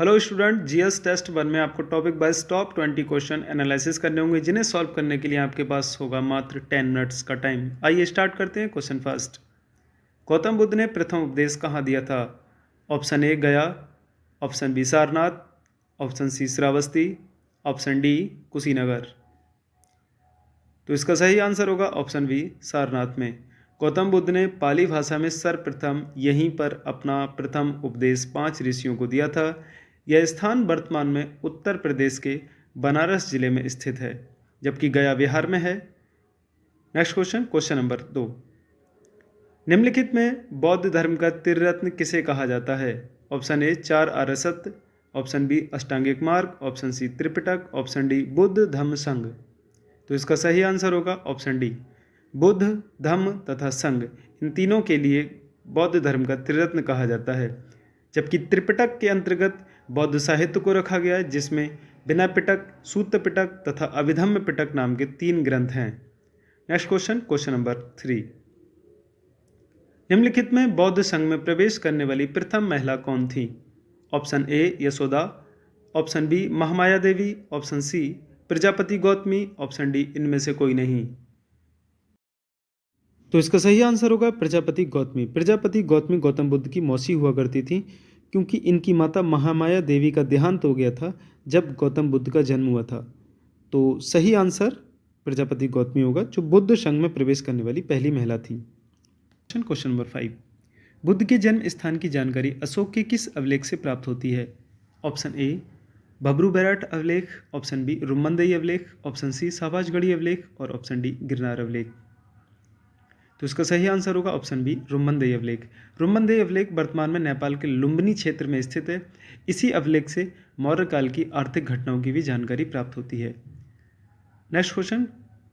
Hello student, GS test 1 में आपको topic wise top 20 question analysis करने होंगे, जिन्हें सॉल्व करने के लिए आपके पास होगा मात्र 10 मिनट्स का टाइम। आइए स्टार्ट करते हैं। क्वेश्चन फर्स्ट, गौतम बुद्ध ने प्रथम उपदेश कहाँ दिया था? Option A Gaya, option B Sarnath, option C Shravasti, option D Kushinagar. तो इसका सही आंसर होगा ऑप्शन बी सारनाथ में। गौतम बुद्ध ने पाली भाषा में सर्वप्रथम यहीं पर अपना प्रथम उपदेश 5 ऋषियों को दिया था। यह स्थान वर्तमान में उत्तर प्रदेश के बनारस जिले में स्थित है, जबकि गया बिहार में है। नेक्स्ट क्वेश्चन, क्वेश्चन नंबर 2, निम्नलिखित में बौद्ध धर्म का त्रिरत्न किसे कहा जाता है? ऑप्शन ए 4 आर्य सत्य, ऑप्शन बी अष्टांगिक मार्ग, option C Tripitaka, option D Buddha धम्म संघ। तो इसका सही आंसर होगा ऑप्शन डी, बुद्ध धम्म तथा संघ। इन तीनों के लिए बौद्ध धर्म का त्रिरत्न कहा जाता है, जबकि त्रिपिटक के अंतर्गत बौद्ध साहित्य को रखा गया है, जिसमें विनय पिटक, सूत्र पिटक तथा अभिधम्म पिटक नाम के 3 ग्रंथ हैं। नेक्स्ट क्वेश्चन, क्वेश्चन नंबर 3, निम्नलिखित में बौद्ध संघ में प्रवेश करने वाली प्रथम महिला कौन थी? Option A Yashoda, option B Mahamaya Devi, option C Prajapati Gautami, option D इनमें से कोई नहीं। तो इसका सही आंसर होगा प्रजापति गौतमी। प्रजापति गौतमी गौतम बुद्ध की मौसी हुआ करती थी, क्योंकि इनकी माता महामाया देवी का देहांत हो गया था जब गौतम बुद्ध का जन्म हुआ था। तो सही आंसर प्रजापति गौतमी होगा, जो बुद्ध संघ में प्रवेश करने वाली पहली महिला थी। क्वेश्चन नंबर 5, बुद्ध के जन्म स्थान की जानकारी अशोक के किस अभिलेख से प्राप्त होती है? ऑप्शन ए बबरू बैराट अभिलेख, ऑप्शन बी रुम्मनदेही अभिलेख, ऑप्शन सी शाहबाजगढ़ी अभिलेख और ऑप्शन डी गिरनार अभिलेख। तो इसका सही आंसर होगा ऑप्शन बी रुम्मनदेही अभिलेख। रुम्मनदेही अभिलेख वर्तमान में नेपाल के लुम्बिनी क्षेत्र में स्थित है। इसी अभिलेख से मौर्य काल की आर्थिक घटनाओं की भी जानकारी प्राप्त होती है। Next question,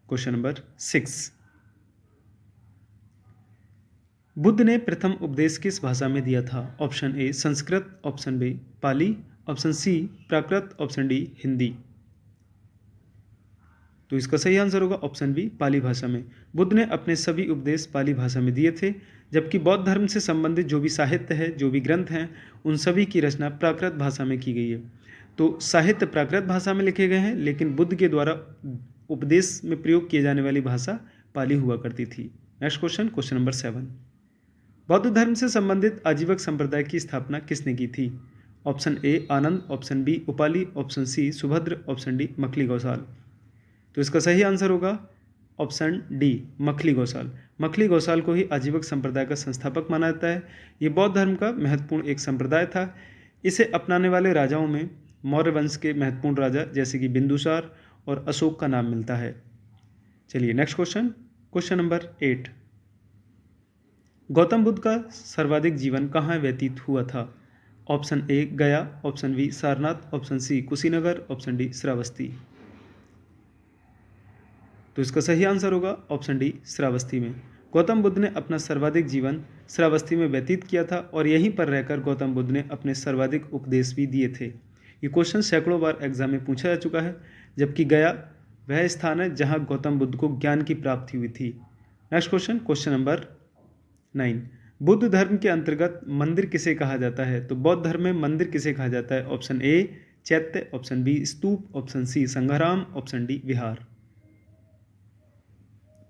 question number 6, Buddha ने प्रथम उपदेश किस भाषा में दिया था? Option A Sanskrit, option B Pali, option C Prakrit, option D Hindi. तो इसका सही आंसर होगा ऑप्शन बी पाली भाषा में। बुद्ध ने अपने सभी उपदेश पाली भाषा में दिए थे, जबकि बौद्ध धर्म से संबंधित जो भी साहित्य है, जो भी ग्रंथ हैं, उन सभी की रचना प्राकृत भाषा में की गई है। तो साहित्य प्राकृत भाषा में लिखे गए हैं, लेकिन बुद्ध के द्वारा उपदेश में प्रयोग किए जाने वाली भाषा पाली हुआ करती थी। नेक्स्ट क्वेश्चन, क्वेश्चन नंबर 7, बौद्ध धर्म से संबंधित आजीवक संप्रदाय की स्थापना किसने की थी? Option A Anand, option B Upali, option C Subhadra, option D Makkhali गौसाल। तो इसका सही आंसर होगा ऑप्शन डी मखली गौसाल। मखली गौसाल को ही आजीवक संप्रदाय का संस्थापक माना जाता है। ये बौद्ध धर्म का महत्वपूर्ण एक संप्रदाय था। इसे अपनाने वाले राजाओं में मौर्य वंश के महत्वपूर्ण राजा जैसे कि बिंदुसार और अशोक का नाम मिलता है। चलिए next question, question number 8, Gautam Buddha का सर्वाधिक जीवन कहाँ व्यतीत हुआ था? Option A Gaya, option B Sarnath, option C Kushinagar, option D Shravasti. तो इसका सही आंसर होगा ऑप्शन डी श्रावस्ती में। गौतम बुद्ध ने अपना सर्वाधिक जीवन श्रावस्ती में व्यतीत किया था और यहीं पर रहकर गौतम बुद्ध ने अपने सर्वाधिक उपदेश भी दिए थे। ये क्वेश्चन सैकड़ों बार एग्जाम में पूछा जा चुका है, जबकि गया वह स्थान है जहां गौतम बुद्ध को ज्ञान की प्राप्ति हुई थी। Next question, question number 9, Buddha धर्म के अंतर्गत मंदिर किसे कहा जाता है? तो बौद्ध धर्म में मंदिर किसे कहा जाता है? ऑप्शन ए चैत्य, ऑप्शन बी स्तूप, ऑप्शन सी संघाराम, ऑप्शन डी विहार।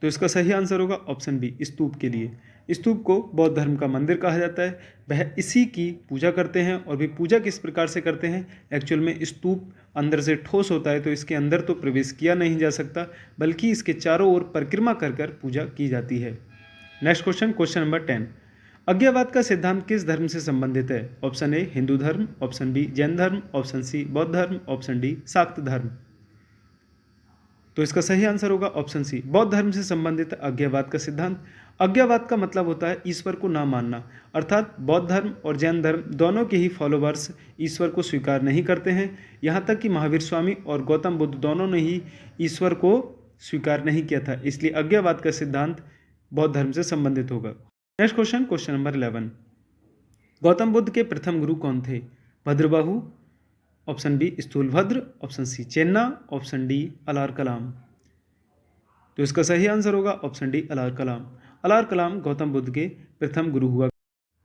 तो इसका सही आंसर होगा ऑप्शन बी स्तूप के लिए। स्तूप को बौद्ध धर्म का मंदिर कहा जाता है। वह इसी की पूजा करते हैं, और भी पूजा किस प्रकार से करते हैं? एक्चुअल में स्तूप अंदर से ठोस होता है, तो इसके अंदर तो प्रवेश किया नहीं जा सकता, बल्कि इसके चारों ओर परिक्रमा कर कर पूजा की जाती है। नेक्स्ट क्वेश्चन, क्वेश्चन नंबर 10, अज्ञावाद का सिद्धांत किस धर्म से संबंधित है? ऑप्शन ए हिंदू धर्म, ऑप्शन बी जैन धर्म, ऑप्शन सी बौद्ध धर्म, ऑप्शन डी शाक्त धर्म। तो इसका सही आंसर होगा ऑप्शन सी बौद्ध धर्म से संबंधित अज्ञावाद का सिद्धांत। अज्ञावाद का मतलब होता है ईश्वर को ना मानना, अर्थात बौद्ध धर्म और जैन धर्म दोनों के ही फॉलोवर्स ईश्वर को स्वीकार नहीं करते हैं। यहाँ तक कि महावीर स्वामी और गौतम बुद्ध दोनों ने ही ईश्वर को स्वीकार नहीं किया था, इसलिए अज्ञावाद का सिद्धांत बौद्ध धर्म से संबंधित होगा। Next question, question number 11, Gautam Buddha के प्रथम गुरु कौन थे? Bhadrabahu, option B Sthulabhadra, option C Chenna, option D Alar Kalam. तो इसका सही आंसर होगा ऑप्शन डी अलार कलाम। अलार कलाम गौतम बुद्ध के प्रथम गुरु हुआ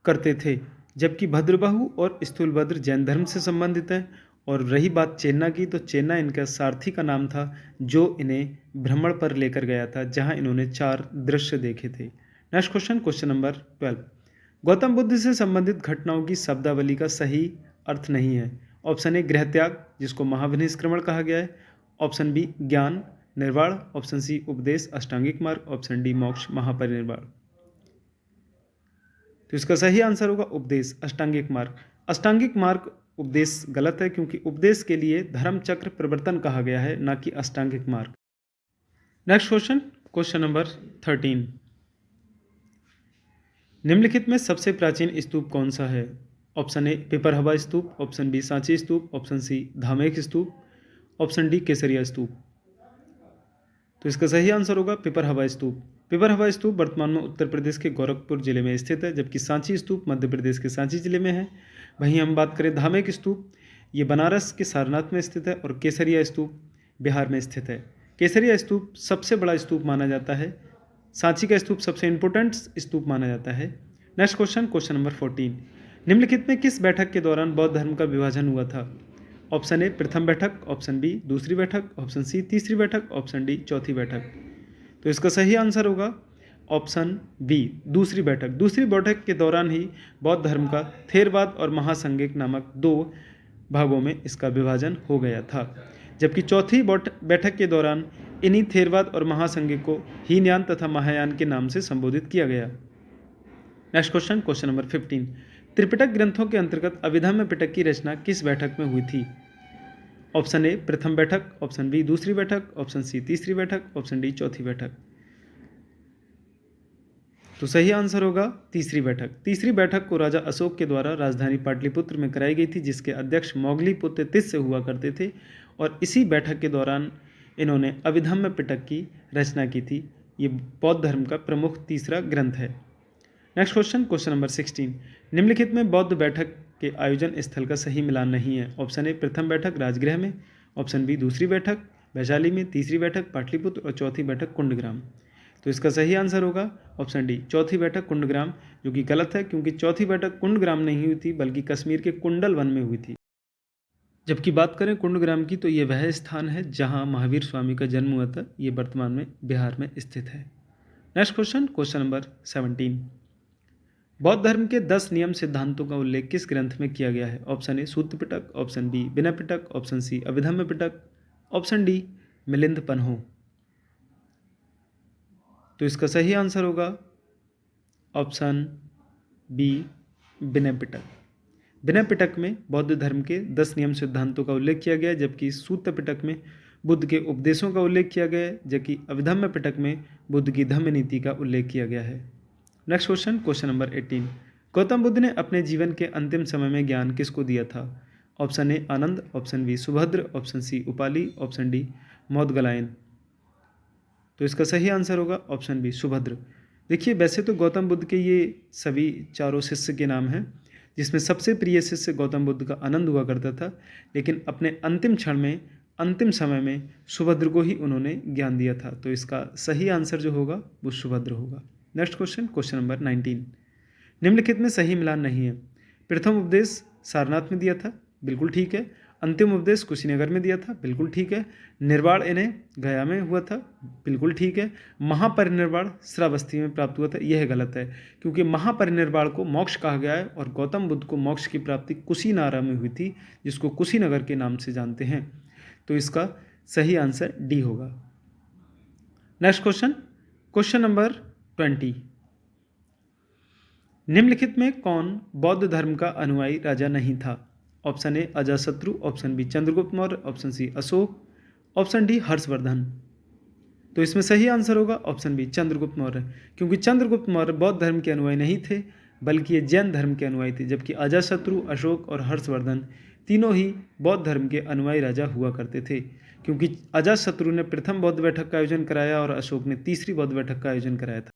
करते थे। जबकि भद्रबाहु और स्थूलभद्र जैन धर्म से संबंधित हैं। और रही बात चेन्ना की, तो चेन्ना इनका सारथी का नाम था जो इन्हें भ्रमण पर लेकर गया था, जहां इन्होंने 4 दृश्य देखे थे। Next question, question number 12। Gautam Buddha से संबंधित घटनाओं की शब्दावली का सही अर्थ नहीं है। ऑप्शन ए गृह त्याग, जिसको महाविनिष्क्रमण कहा गया है। ऑप्शन बी ज्ञान निर्वाण। ऑप्शन सी उपदेश अष्टांगिक मार्ग। ऑप्शन डी मोक्ष महापरिनिर्वाण। तो इसका सही आंसर होगा उपदेश अष्टांगिक मार्ग। अष्टांगिक मार्ग उपदेश गलत है, क्योंकि उपदेश के लिए धर्म चक्र प्रवर्तन कहा गया है, ना कि अष्टांगिक मार्ग। Next question, question number 13। निम्नलिखित में सबसे प्राचीन स्तूप कौन सा है? ऑप्शन ए पिपरहवा स्तूप। ऑप्शन बी सांची स्तूप। ऑप्शन सी धामेक स्तूप। ऑप्शन डी केसरिया स्तूप। तो इसका सही आंसर होगा पिपरहवा स्तूप। पिपरहवा स्तूप वर्तमान में उत्तर प्रदेश के गोरखपुर जिले में स्थित है, जबकि सांची स्तूप मध्य प्रदेश के सांची जिले में है। वहीं हम बात करें धामेक स्तूप, ये बनारस के सारनाथ में स्थित है। और केसरिया स्तूप बिहार में स्थित है। केसरिया स्तूप सबसे बड़ा स्तूप माना जाता है। सांची का स्तूप सबसे इंपॉर्टेंट स्तूप माना जाता है। Next question, question number 14। निम्नलिखित में किस बैठक के दौरान बौद्ध धर्म का विभाजन हुआ था? ऑप्शन ए प्रथम बैठक। ऑप्शन बी दूसरी बैठक। ऑप्शन सी तीसरी बैठक। ऑप्शन डी चौथी बैठक। तो इसका सही आंसर होगा ऑप्शन बी दूसरी बैठक। दूसरी बैठक के दौरान ही बौद्ध धर्म का थेरवाद और महासंघिक नामक 2 भागों में इसका विभाजन हो गया था, जबकि चौथी बैठक के दौरान इन्हीं थेरवाद और महासंघिक को हीनयान तथा महायान के नाम से संबोधित किया गया। Next question, question number 15। Tripitaka ग्रंथों के अंतर्गत अभिधम्म पिटक की रचना किस बैठक में हुई थी? ऑप्शन ए प्रथम बैठक। ऑप्शन बी दूसरी बैठक। ऑप्शन सी तीसरी बैठक। ऑप्शन डी चौथी बैठक। तो सही आंसर होगा तीसरी बैठक। तीसरी बैठक को राजा अशोक के द्वारा राजधानी पाटलिपुत्र में कराई गई थी, जिसके अध्यक्ष मोगली पुत्र तिस्य हुआ करते थे। और इसी बैठक के दौरान इन्होंने अभिधम्म पिटक की रचना की थी। ये बौद्ध धर्म का प्रमुख तीसरा ग्रंथ है। Next question, question number 16। निम्नलिखित में बौद्ध बैठक के आयोजन स्थल का सही मिलान नहीं है। ऑप्शन ए प्रथम बैठक राजगृह में। ऑप्शन बी दूसरी बैठक वैशाली में। तीसरी बैठक पाटलिपुत्र। और चौथी बैठक कुंडग्राम। तो इसका सही आंसर होगा ऑप्शन डी चौथी बैठक कुंडग्राम, जो कि गलत है, क्योंकि चौथी बैठक कुंडग्राम नहीं हुई थी, बल्कि कश्मीर के कुंडल वन में हुई थी। जबकि बात करें कुंडग्राम की, तो ये वह स्थान है जहां महावीर स्वामी का जन्म हुआ था। ये वर्तमान में बिहार में स्थित है। Next question, question number 17। बौद्ध धर्म के 10 नियम सिद्धांतों का उल्लेख किस ग्रंथ में किया गया है? Option A Sutta Pitaka. Option B Vinaya Pitaka. Option C Abhidhamma Pitaka. Option D Milinda Panha. तो इसका सही आंसर होगा ऑप्शन बी विनय पिटक। विनय पिटक में बौद्ध धर्म के 10 नियम सिद्धांतों का उल्लेख किया गया है, जबकि सूत्र पिटक में बुद्ध के उपदेशों का उल्लेख किया गया है, जबकि अभिधम्म पिटक में बुद्ध की धम्म नीति का उल्लेख किया गया है। Next question, question number 18। Gautam Buddha ने अपने जीवन के अंतिम समय में ज्ञान किसको दिया था? Option A Anand. Option B Subhadra. Option C Upali. Option D Maudgalyayan. तो इसका सही आंसर होगा ऑप्शन बी सुभद्र। देखिए, वैसे तो गौतम बुद्ध के ये सभी चारों शिष्य के नाम हैं, जिसमें सबसे प्रिय शिष्य गौतम बुद्ध का आनंद हुआ करता था, लेकिन अपने अंतिम क्षण में अंतिम समय में सुभद्र को ही उन्होंने ज्ञान दिया था। तो इसका सही आंसर जो होगा वो सुभद्र होगा। Next question, question number 19। निम्नलिखित में सही मिलान नहीं है। प्रथम उपदेश सारनाथ में दिया था, बिल्कुल ठीक है। अंतिम उपदेश कुशीनगर में दिया था, बिल्कुल ठीक है। निर्वाण इन्हें गया में हुआ था, बिल्कुल ठीक है। महापरिनिर्वाण श्रावस्ती में प्राप्त हुआ था, यह गलत है, क्योंकि महापरिनिर्वाण को मोक्ष कहा गया है और गौतम बुद्ध को मोक्ष की प्राप्ति कुशीनारा में हुई थी, जिसको कुशीनगर के नाम से जानते हैं। तो इसका सही आंसर डी होगा। Next question, question number 20। निम्नलिखित में कौन बौद्ध धर्म का अनुयायी राजा नहीं था? Option A Ajatashatru. Option B Chandragupta Maurya. Option C Ashoka. Option D Harshavardhana. तो इसमें सही आंसर होगा ऑप्शन बी चंद्रगुप्त मौर्य, क्योंकि चंद्रगुप्त मौर्य बौद्ध धर्म के अनुयायी नहीं थे, बल्कि ये जैन धर्म के अनुयायी थे। जबकि अजातशत्रु, अशोक और हर्षवर्धन तीनों ही बौद्ध धर्म के अनुयायी राजा हुआ करते थे, क्योंकि अजातशत्रु ने प्रथम बौद्ध बैठक का आयोजन कराया और अशोक ने तीसरी बौद्ध बैठक का आयोजन कराया था।